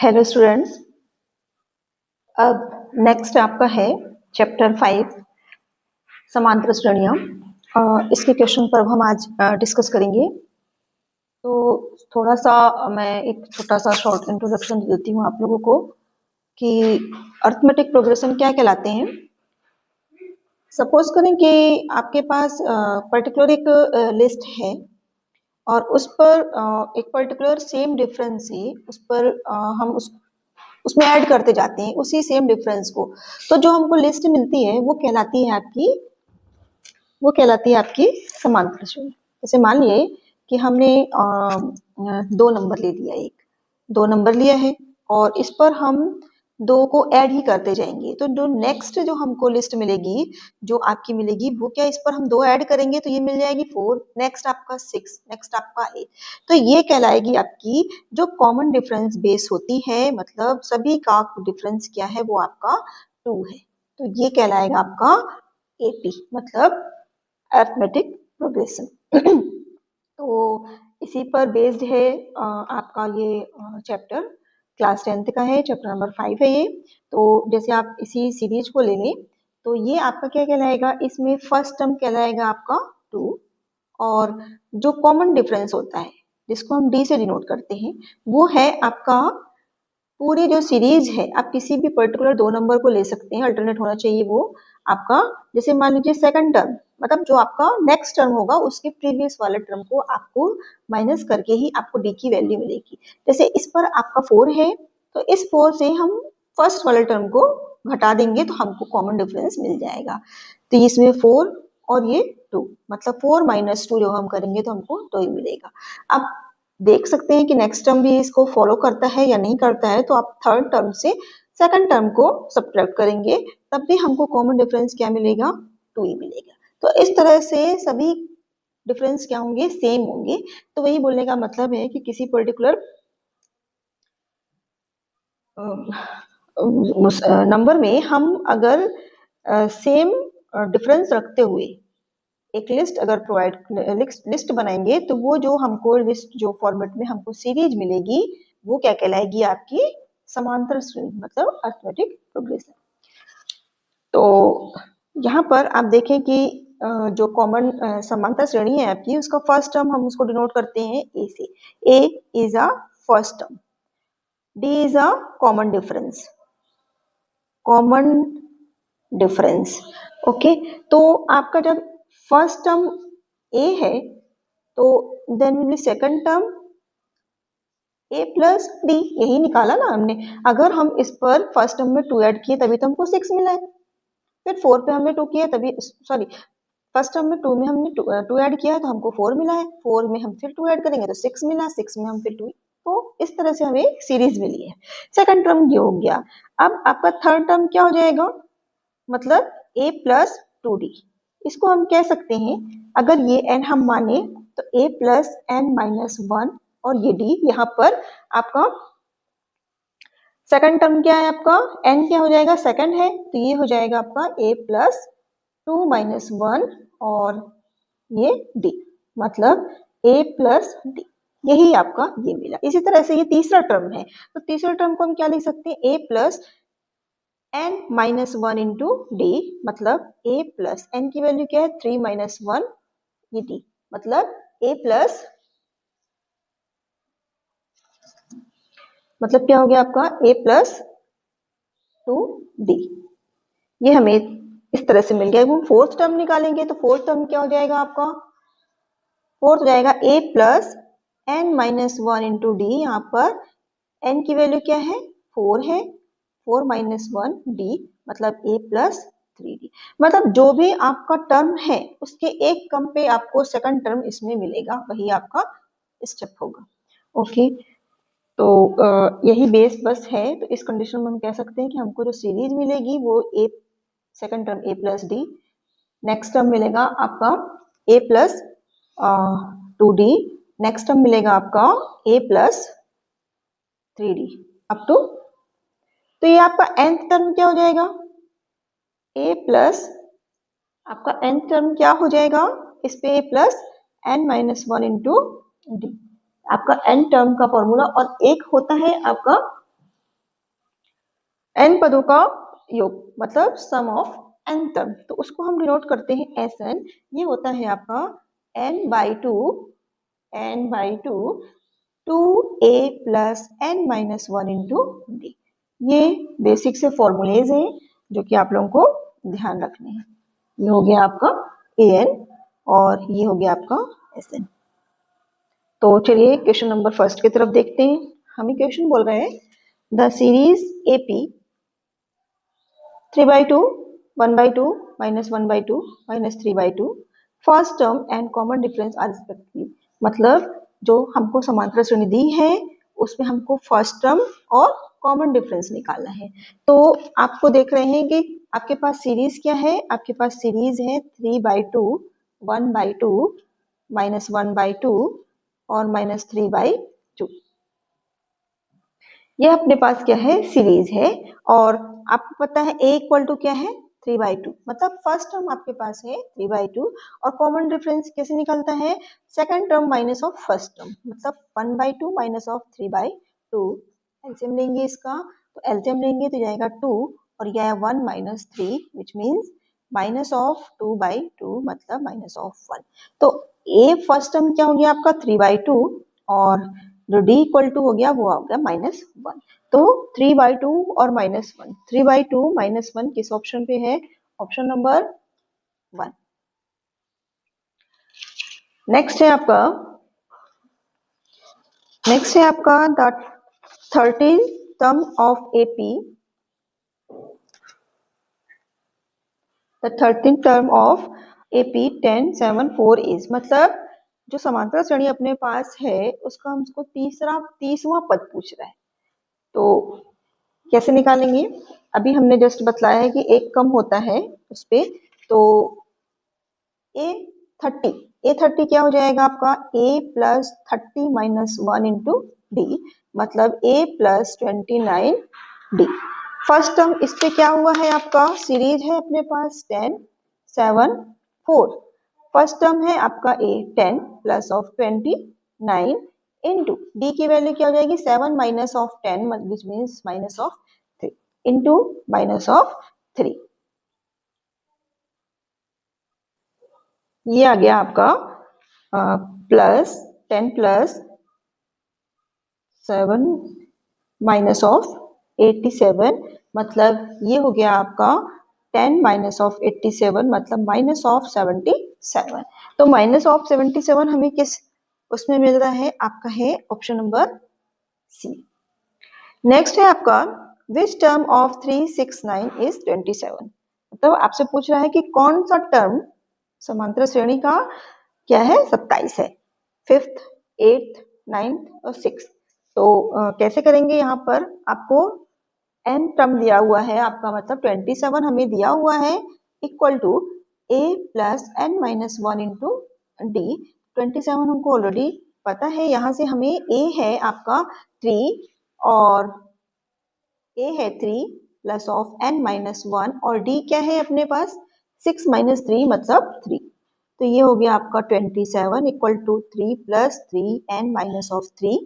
Hello students. अब next आपका है चैप्टर 5 समांतर श्रेणियाँ। इसके क्वेश्चन पर हम आज डिस्कस करेंगे। तो थोड़ा सा मैं एक छोटा सा शॉर्ट इंट्रोडक्शन देती हूँ आप लोगों को कि अरिथमेटिक प्रोग्रेशन क्या कहलाते हैं। सपोज करें कि आपके पास पर्टिकुलर एक लिस्ट है और उस पर एक पर्टिकुलर सेम डिफरेंस है, उस पर हम उसमें ऐड करते जाते हैं उसी सेम डिफरेंस को। तो जो हमको लिस्ट मिलती है वो कहलाती है आपकी समांतर श्रेणी। जैसे मान लिए कि हमने 2 नंबर ले लिया, 2 नंबर लिया है और इस पर हम 2 को ऐड ही करते जाएंगे। तो जो नेक्स्ट जो हमको लिस्ट मिलेगी, जो आपकी मिलेगी, वो क्या, इस पर हम 2 ऐड करेंगे तो ये मिल जाएगी 4, नेक्स्ट आपका 6, नेक्स्ट आपका 8। तो ये कहलाएगी आपकी जो कॉमन डिफरेंस बेस होती है, मतलब सभी का डिफरेंस क्या है, वो आपका 2 है। तो ये कहलाएगा आपका AP, मतलब अरिथमेटिक प्रोग्रेशन। तो इसी पर बेस्ड है आपका ये चैप्टर। क्लास 10th का है, चैप्टर नंबर 5 है ये। तो जैसे आप इसी सीरीज को ले लें तो ये आपका क्या कहलाएगा, इसमें फर्स्ट टर्म कहलाएगा आपका 2 और जो कॉमन डिफरेंस होता है जिसको हम D से डिनोट करते हैं वो है आपका पूरी जो सीरीज है। आप किसी भी पर्टिकुलर 2 नंबर को ले सकते हैं, अल्टरनेट होना चाहिए वो आपका। जैसे मान लीजिए सेकंड टर्म, मतलब जो आपका नेक्स्ट टर्म होगा उसके प्रीवियस वाले टर्म को आपको माइनस करके ही आपको D की वैल्यू मिलेगी। जैसे इस पर आपका 4 है तो इस 4 से हम फर्स्ट वाले टर्म को घटा देंगे तो हमको कॉमन डिफरेंस मिल जाएगा। तो इसमें 4 और ये 2, मतलब 4 - 2 जो हम करेंगे तो हमको 2 ही मिलेगा। अब देख सकते हैं कि नेक्स्ट टर्म भी इसको फॉलो करता है या नहीं करता है। तो आप थर्ड टर्म से सेकंड टर्म को सब्ट्रैक्ट करेंगे तब भी हमको कॉमन डिफरेंस क्या मिलेगा, 2 ही मिलेगा। तो इस तरह से सभी डिफरेंस क्या होंगे, सेम होंगे। तो वही बोलने का मतलब है कि किसी पर्टिकुलर नंबर में हम अगर सेम डिफरेंस रखते हुए एक लिस्ट अगर लिस्ट बनाएंगे तो वो जो हमको लिस्ट जो फॉर्मेट में हमको सीरीज मिलेगी वो क्या कहलाएगी, आपकी समांतर श्रेणी, मतलब अरिथमेटिक प्रोग्रेशन। तो यहाँ पर आप देखें कि जो कॉमन समांतर श्रेणी है आपकी, उसका फर्स्ट टर्म हम उसको डिनोट करते हैं A से। A is a first term, D is a common difference. Okay, तो आपका जब फर्स्ट टर्म A है तो then will be second term A plus D, यही निकाला ना हमने। अगर हम इस पर फर्स्ट टर्म में 2 ऐड किए तभी तो हमको 6 मिला है। फिर 4 पे हमने 2 किया तभी, सॉरी, फर्स्ट टर्म में 2 में हमने 2 ऐड किया है तो हमको 4 मिला है। 4 में हम फिर 2 ऐड करेंगे तो 6 मिला, 6 में हम फिर 2। तो इस तरह से हमें सीरीज मिली है। सेकंड टर्म ये हो गया। अब आपका थर्ड टर्म क्या हो जाएगा, मतलब A प्लस 2D। इसको हम कह सकते हैं, अगर ये n हम माने तो A प्लस n-1 और ये D। यहाँ पर आपका सेकंड टर्म क्या है, आपका n क्या हो जाएगा, सेकंड है तो ये हो जाएगा आपका A प्लस 2-1 और ये D, मतलब A प्लस D। यही आपका ये मिला। इसी तरह से ये तीसरा टर्म है तो तीसरे टर्म को हम क्या लिख सकते हैं, A plus n-1 into D, मतलब A प्लस n की वैल्यू क्या है, 3-1 ये D, मतलब A प्लस, मतलब क्या हो गया आपका A प्लस 2D। ये हमें इस तरह से मिल गया। हम फोर्थ टर्म निकालेंगे तो फोर्थ टर्म क्या हो जाएगा आपका, फोर्थ हो जाएगा A plus n-1 into D। यहाँ पर n की वैल्यू क्या है, 4 है, 4-1 D, मतलब A प्लस 3D। मतलब जो भी आपका टर्म है उसके एक कम पे आपको सेकंड टर्म इसमें मिलेगा, वही आपका स्टेप होगा। ओके, तो यही बेस बस है। तो इस कंडीशन में हम कह सकते हैं कि हमको जो सीरीज मिलेगी वो A, second term A plus D, next term मिलेगा आपका A plus 2D, next term मिलेगा आपका A plus 3D up to, तो ये आपका nth टर्म क्या हो जाएगा, A प्लस, आपका nth टर्म क्या हो जाएगा, इस पे A plus n-1 into D, आपका n टर्म का फॉर्मूला। और एक होता है आपका n पदों का योग मतलब सम ऑफ n टर्म, तो उसको हम डिनोट करते हैं Sn। ये होता है आपका n/2 2a plus n minus 1 into D. ये बेसिक से फॉर्मूलेज हैं जो कि आप लोगों को ध्यान रखने हैं। ये हो गया आपका an और ये हो गया आपका Sn। तो चलिए क्वेश्चन नंबर फर्स्ट की तरफ देखते हैं। हमें क्वेश्चन बोल रहे हैं the series AP 3/2 1/2 minus 1/2 minus 3/2 first term and common difference are respectively. मतलब जो हमको समांतर श्रेणी दी है उसमें हमको फर्स्ट टर्म और कॉमन डिफरेंस निकालना है। तो आपको देख रहे हैं कि आपके पास सीरीज क्या है, आपके पास सीरीज है 3/2 1/2 माइनस 1/2 और माइनस 3/2। ये अपने पास क्या है, सीरीज है। और आपको पता है a इक्वल टू क्या है, 3/2, मतलब फर्स्ट टर्म आपके पास है 3/2 और कॉमन डिफरेंस कैसे निकलता है, second term minus of first term, मतलब 1/2 माइनस ऑफ 3/2। एलसीएम लेंगे इसका, तो एलसीएम लेंगे तो जाएगा 2 और यह है 1 minus 3 which means minus of 2/2 मतलब माइनस ऑफ 1। तो a फर्स्ट टर्म क्या हो गया आपका 3/2 और जो d इक्वल टू हो गया वो आ गया -1। तो 3/2 और -1, 3/2 -1 किस ऑप्शन पे है, ऑप्शन नंबर 1। नेक्स्ट है आपका the 13th term of AP, the 13th term of AP 10 7 4 is, मतलब जो समांतर श्रेणी अपने पास है उसका हमको तीसवां पद पूछ रहा है। तो कैसे निकालेंगे, अभी हमने जस्ट बतलाया है कि एक कम होता है उस पे। तो A30 क्या हो जाएगा आपका a plus 30 minus 1 into D, मतलब a plus 29d। First term इस पे क्या हुआ है आपका, सीरीज है अपने पास 10 7 4। फर्स्ट टर्म है आपका a 10 plus of 29 into D की वैल्यू क्या हो जाएगी 7 minus of 10 which means minus of 3 into minus of 3। ये आ गया आपका प्लस 10 प्लस 7 माइनस ऑफ 87, मतलब ये हो गया आपका 10 माइनस ऑफ 87 मतलब माइनस ऑफ 77। तो माइनस ऑफ 77 हमें किस उसमें मिल रहा है, आपका है ऑप्शन नंबर सी। नेक्स्ट है आपका विच टर्म ऑफ 369 इज 27, मतलब आपसे पूछ रहा है कि कौन सा टर्म समांतर श्रेणी का क्या है 27 है, 5th 8th 9th और 6th। तो कैसे करेंगे, यहाँ पर आपको n टर्म दिया हुआ है आपका, मतलब 27 हमें दिया हुआ है equal to a plus n minus 1 into D. 27 हमको ऑलरेडी पता है, यहाँ से हमें a है आपका 3 और a है 3 प्लस ऑफ n माइनस 1 और d क्या है अपने पास 6 माइनस 3 मतलब 3। तो ये हो गया आपका 27 equal to 3 plus 3 n minus of 3।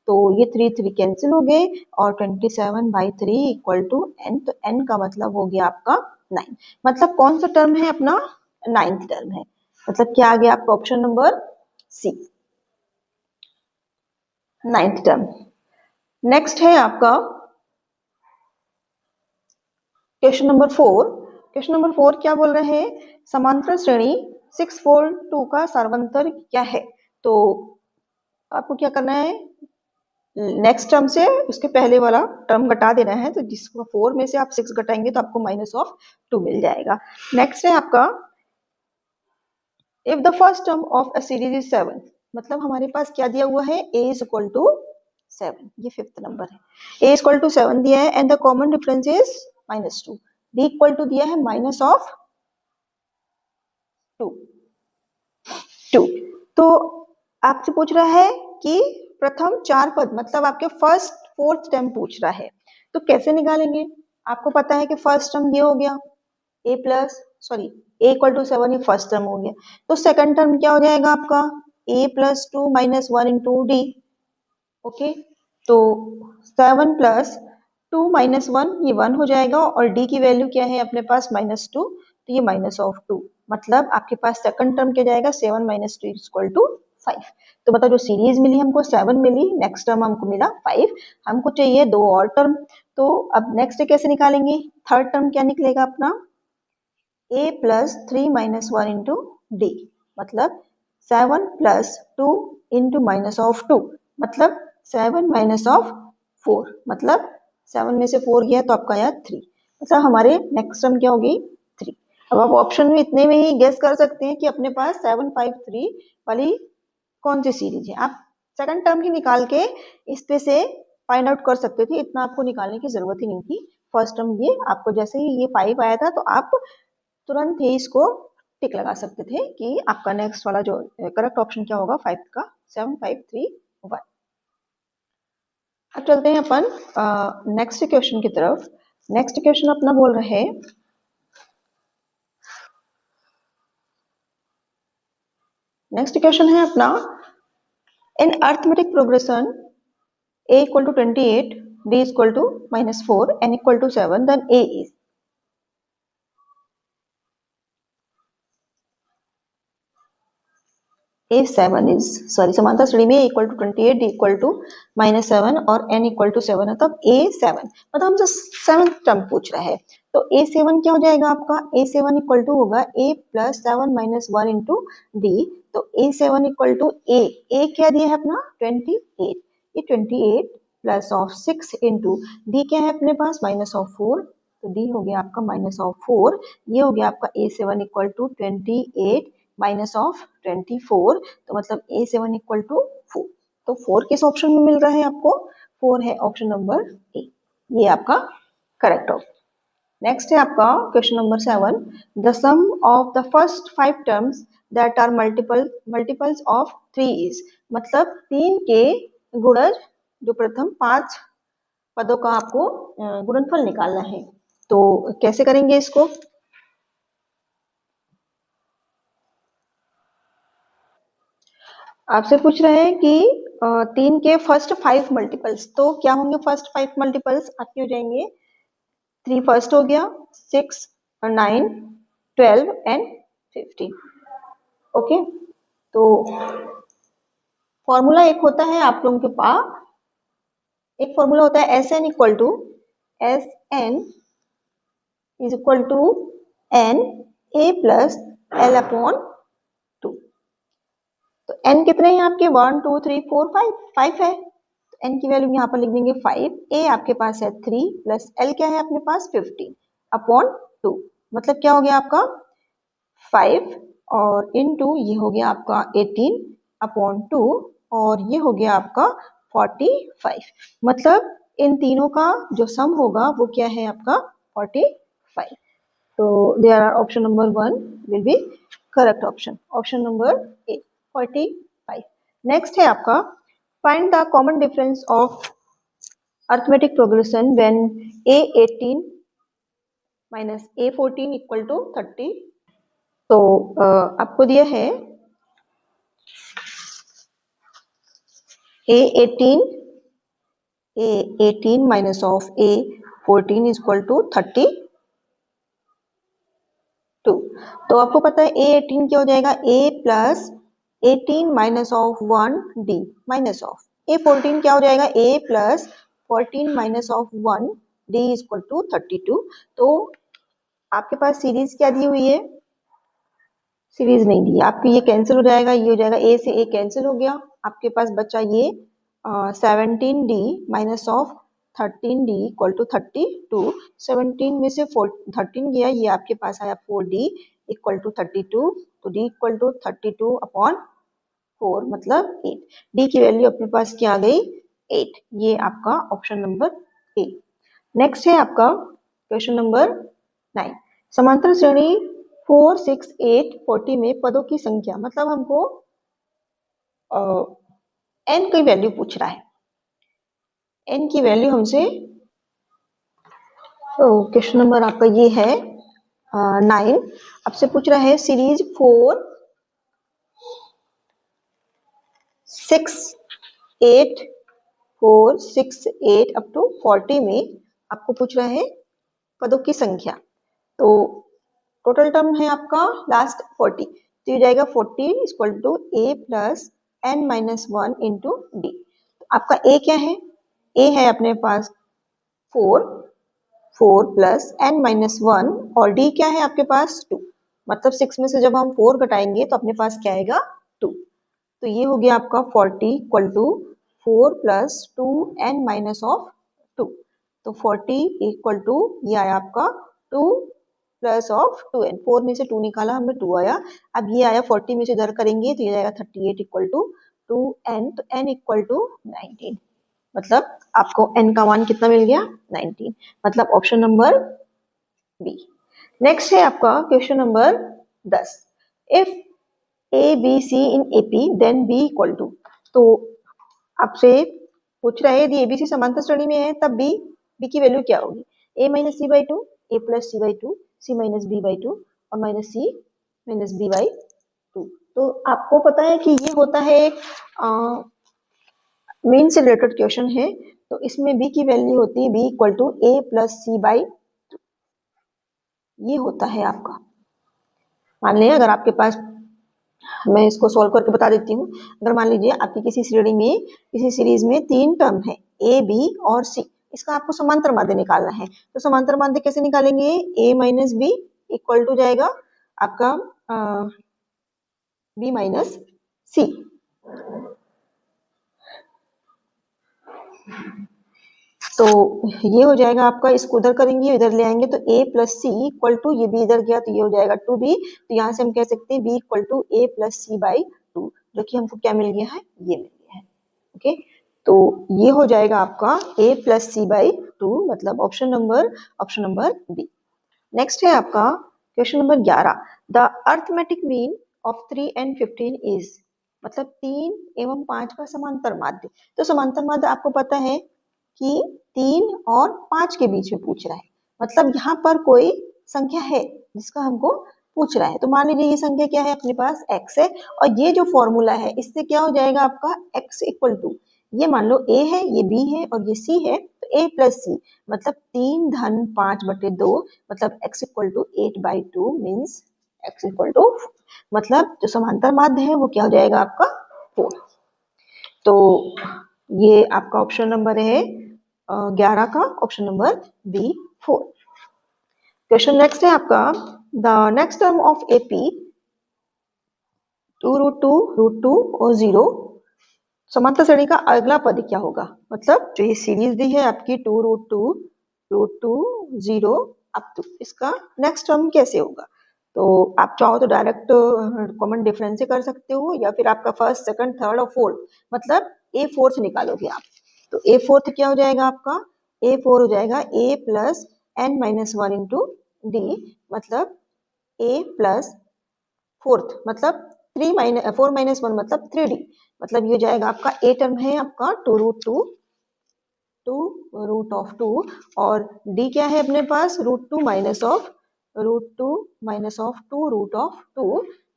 तो ये 3 कैंसिल हो गए और 27/3 इक्वल टू n, तो n का मतलब हो गया आपका 9। मतलब कौन सा टर्म है अपना 9th टर्म है, मतलब क्या आ गया आपका option number C 9th term. Next है आपका क्वेश्चन नंबर 4। क्वेश्चन नंबर 4 क्या बोल रहे हैं, समांतर श्रेणी 6/2 का सर्वांतर क्या है। तो आपको क्या करना है, नेक्स्ट टर्म से उसके पहले वाला टर्म घटा देना है, तो जिसको 4 में से आप 6 घटाएंगे तो आपको माइनस ऑफ 2 मिल जाएगा। नेक्स्ट है आपका if the first term of a series is 7, मतलब हमारे पास क्या दिया हुआ है a इज इक्वल टू 7, ये 5th नंबर है, a इज इक्वल टू 7 दिया है and the common difference is -2, d equal to दिया है माइनस ऑफ 2। तो आपसे पूछ रहा है कि प्रथम 4 पद, मतलब आपके फर्स्ट 4th टर्म पूछ रहा है, तो कैसे निकालेंगे। आपको पता है कि फर्स्ट टर्म ये हो गया a इक्वल टू 7, ये फर्स्ट टर्म हो गया। तो सेकंड टर्म क्या हो जाएगा आपका a plus 2 minus 1 into D. Okay, तो 7 प्लस 2 माइनस 1 ये 1 हो जाएगा और d की वैल्यू क्या है अपने पास -2, तो ये -2 मतलब आपके पास सेकंड टर्म क्या जाएगा 7 माइनस 2 इक्वल टू 5। तो मतलब जो सीरीज मिली हमको 7 मिली, नेक्स्ट टर्म हमको मिला 5, हमको चाहिए दो और टर्म। तो अब नेक्स्ट कैसे निकालेंगे, थर्ड टर्म क्या निकलेगा अपना a plus 3 minus 1 into D, मतलब 7 प्लस 2 इंटू माइनस ऑफ 2, मतलब 7 माइनस ऑफ 4, मतलब 7 में से 4 गया तो आपका आया 3, मतलब हमारे नेक्स्ट टर्म क्या होगी 3। अब आप ऑप्शन में इतने में ही गेस कर सकते हैं कि अपने पास 753 वाली कौन सी सीरीज है। आप सेकंड टर्म ही निकाल के इस पे से फाइंड आउट कर सकते थे, इतना आपको निकालने की जरूरत ही नहीं थी। फर्स्ट टर्म ये आपको जैसे ही ये 5 आया था तो आप तुरंत ही इसको टिक लगा सकते थे कि आपका नेक्स्ट वाला जो करेक्ट ऑप्शन क्या होगा 5 का 7531। अब चलते हैं अपन नेक्स्ट क्वेश्चन की तरफ। नेक्स्ट क्वेश्चन अपना बोल रहे हैं नेक्स्ट क्वेश्चन है अपना in arithmetic progression a equal to 28, d equal to -4, n equal to 7, then a is A7 is समांतर श्रेणी में equal to 28, D equal to -7 और n इक्वल टू 7 है, तब A7 मतलब हमसे 7th टर्म पूछ रहा है। तो A7 क्या हो जाएगा आपका, A7 इक्वल टू होगा A plus 7 minus 1 into D. तो A7 इक्वल टू A क्या दिया है अपना 28, ये 28 प्लस ऑफ 6 इंटू डी क्या है अपने पास -4, तो डी हो गया आपका -4, ये हो गया आपका A7 equal to 28 minus of 24, तो मतलब A7 इक्वल टू 4। तो 4 किस ऑप्शन में मिल रहा है आपको, 4 है ऑप्शन नंबर ए, ये आपका करेक्ट ऑप्शन। नेक्स्ट है आपका question number 7, the sum of the first 5 terms that are multiples of 3 is, मतलब 3 के गुणज जो प्रथम 5 पदों का आपको गुणनफल निकालना है। तो कैसे करेंगे इसको, आपसे पूछ रहे हैं कि 3 के फर्स्ट 5 मल्टीपल्स, तो क्या होंगे फर्स्ट 5 मल्टीपल्स आपके हो जाएंगे 3 फर्स्ट हो गया, 6 9 12 एंड 15। ओके, तो फॉर्मूला एक होता है आप लोगों के पास, एक फॉर्मूला होता है S N equal to N A plus L upon 2। तो n कितने हैं आपके 1 2 3 4 5, 5 है, तो n की वैल्यू यहाँ पर लिख देंगे 5, a आपके पास है 3 प्लस l क्या है अपने पास 15 अपॉन 2, मतलब क्या हो गया आपका 5 और इनटू ये हो गया आपका 18 अपॉन 2 और ये हो गया आपका 45, मतलब इन तीनों का जो सम होगा वो क्या है आपका 45। तो there are option number 1 will be correct option, option number A 45। Next है आपका find the common difference of arithmetic progression when A18 minus A14 equal to 30। तो आपको दिया है A18 minus of A14 equal to 32। तो आपको पता है A18 क्या हो जाएगा A plus 18 minus of 1 D minus of A14 क्या हो जाएगा A plus 14 minus of 1 D equal to 32। तो आपके पास सीरीज क्या दी हुई है, सीरीज नहीं दी, आपकी ये कैंसिल हो जाएगा, ये हो जाएगा A से A कैंसिल हो गया, आपके पास बचा ये 17D minus of 13D equal to 32। 17 में से 13 गया, ये आपके पास आया 4D इक्वल टू 32, तो D इक्वल टू 32 अपॉन 4 मतलब 8, D की वैल्यू अपने पास क्या आ गई 8, ये आपका ऑप्शन नंबर ए। नेक्स्ट है आपका क्वेश्चन नंबर 9, समांतर श्रेणी 4 6 8 40 में पदों की संख्या, मतलब हमको n की वैल्यू पूछ रहा है, n की वैल्यू हमसे, क्वेश्चन नंबर आपका ये है 9, आपसे पूछ रहा है सीरीज 4 6 8 4 6 8 अप टू 40 में आपको पूछ रहा है पदों की संख्या। तो टोटल टर्म है आपका लास्ट 40, तो ये जाएगा 40 equal to a plus n minus 1 into D. आपका a क्या है? a है अपने पास 4 प्लस n माइनस 1 और d क्या है आपके पास 2। मतलब 6 में से जब हम 4 घटाएंगे तो अपने पास क्या आएगा 2। तो ये हो गया आपका 40 equal to 4 plus 2n minus of 2। तो 40 इक्वल टू ये आया आपका 2 प्लस ऑफ 2n। 4 में से 2 निकाला हमने 2 आया। अब ये आया 40 में से इधर करेंगे तो ये जाएगा 38 इक्वल टू 2n। तो n इक्वल टू 19। मतलब आपको n का मान कितना मिल गया 19। मतलब ऑप्शन नंबर बी। नेक्स्ट है आपका question number 10। If A B C in AP then B equal to. तो आपसे पूछ रहा है यदि एबीसी समांतर श्रेणी में है तब बी की वैल्यू क्या होगी? A minus C by two, A plus C by two, C minus B by two और minus C minus B by two. तो आपको पता है कि ये होता है एक मेन से रिलेटेड क्वेश्चन है। तो इसमें बी की वैल्यू होती है B equal to A plus C by, ये होता है आपका। मान लें अगर आपके पास, मैं इसको सॉल्व करके बता देती हूँ। अगर मान लीजिए आपकी किसी श्रेणी में, किसी सीरीज में 3 टर्म है ए बी और सी, इसका आपको समांतर माध्य निकालना है। तो समांतर माध्य कैसे निकालेंगे? ए माइनस बी इक्वल टू जाएगा आपका बी माइनस सी। तो ये हो जाएगा आपका, इसको उधर करेंगे इधर ले आएंगे तो a plus C equal to, ये b इधर गया तो ये हो जाएगा 2b। तो यहाँ से हम कह सकते हैं b equal to a plus C by 2, जो कि हमको क्या मिल गया है, ये मिल गया है। ओके, तो ये हो जाएगा आपका a प्लस सी बाई 2, मतलब ऑप्शन नंबर बी। नेक्स्ट है आपका question number 11। The arithmetic mean of 3 and 15 is, मतलब 3 एवं 5 का समांतर माध्य। तो समांतर माध्य आपको पता है कि 3 और 5 के बीच में पूछ रहा है। मतलब यहाँ पर कोई संख्या है जिसका हमको पूछ रहा है। तो मान लीजिए ये संख्या क्या है, अपने पास x है और ये जो फॉर्मूला है इससे क्या हो जाएगा आपका x इक्वल टू, ये मान लो a है, ये b है और ये c है, तो a प्लस सी मतलब 3 धन 5 बटे 2, मतलब x equal to 8 by 2 means x equal to, मतलब जो समांतर माध्य है वो क्या हो जाएगा आपका 4। तो ये आपका ऑप्शन नंबर है 11 का, option number B 4। Question next है आपका, the next term of AP 2√2 और 0, समांतर श्रेणी का अगला पद क्या होगा? मतलब जो ये सीरीज दी है आपकी 2√2 0 अप टू, इसका नेक्स्ट टर्म कैसे होगा? तो आप चाहो तो डायरेक्ट कॉमन डिफरेंस से कर सकते हो, या फिर आपका फर्स्ट सेकंड थर्ड और फोर्थ, मतलब ए फोर्थ निकालोगे आप। तो ए फोर्थ क्या हो जाएगा आपका? ए फोर हो जाएगा A plus N minus 1 into D, मतलब ए प्लस फोर्थ मतलब 4 माइनस 1 मतलब 3d, मतलब ये जाएगा आपका ए टर्म है आपका 2√2 2 और d क्या है अपने पास √2 माइनस ऑफ √2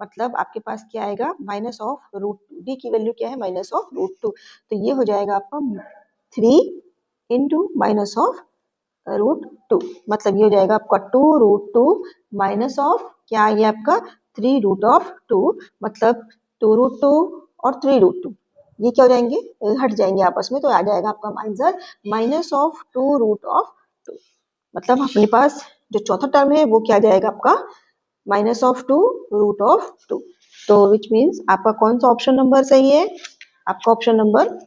मतलब आपके पास क्या आएगा माइनस ऑफ √2, d की वैल्यू क्या है माइनस ऑफ √2। तो ये हो जाएगा आपका 3 इंटू माइनस ऑफ √2, मतलब ये हो जाएगा आपका 2√2 माइनस ऑफ क्या आ गया आपका 3√2, मतलब 2√2 और 3√2 ये क्या हो जाएंगे, हट जाएंगे आपस में, तो आ जाएगा आपका आंसर माइनस ऑफ 2√2। मतलब अपने पास जो चौथा टर्म है वो क्या जाएगा आपका माइनस ऑफ 2√2। तो विच मीन्स आपका कौन सा ऑप्शन नंबर सही है? आपका ऑप्शन नंबर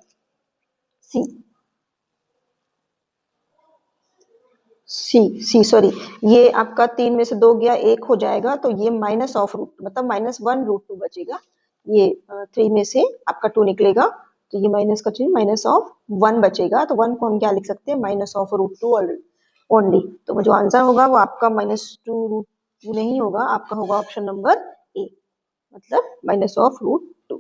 सी सॉरी, ये आपका 3 में से 2 गया 1 हो जाएगा, तो ये माइनस ऑफ मतलब -1√2 बचेगा। ये 3 में से आपका 2 निकलेगा तो ये माइनस का चिन्ह माइनस ऑफ 1 बचेगा। तो 1 को हम क्या लिख सकते हैं माइनस ऑफ √2 ओनली। तो जो आंसर होगा वो आपका -2√2 नहीं होगा, आपका होगा ऑप्शन नंबर ए, मतलब माइनस ऑफ √2।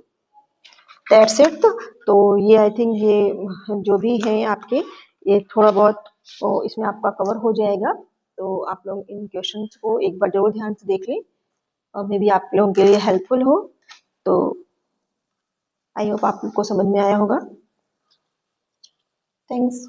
That's it. तो ये आई थिंक ये जो भी है आपके, ये थोड़ा बहुत तो इसमें आपका कवर हो जाएगा। तो आप लोग इन क्वेश्चंस को एक बार जरूर ध्यान से देख लें और मे बी आप लोगों के लिए हेल्पफुल हो। तो आई होप आपको समझ में आया होगा। थैंक्स।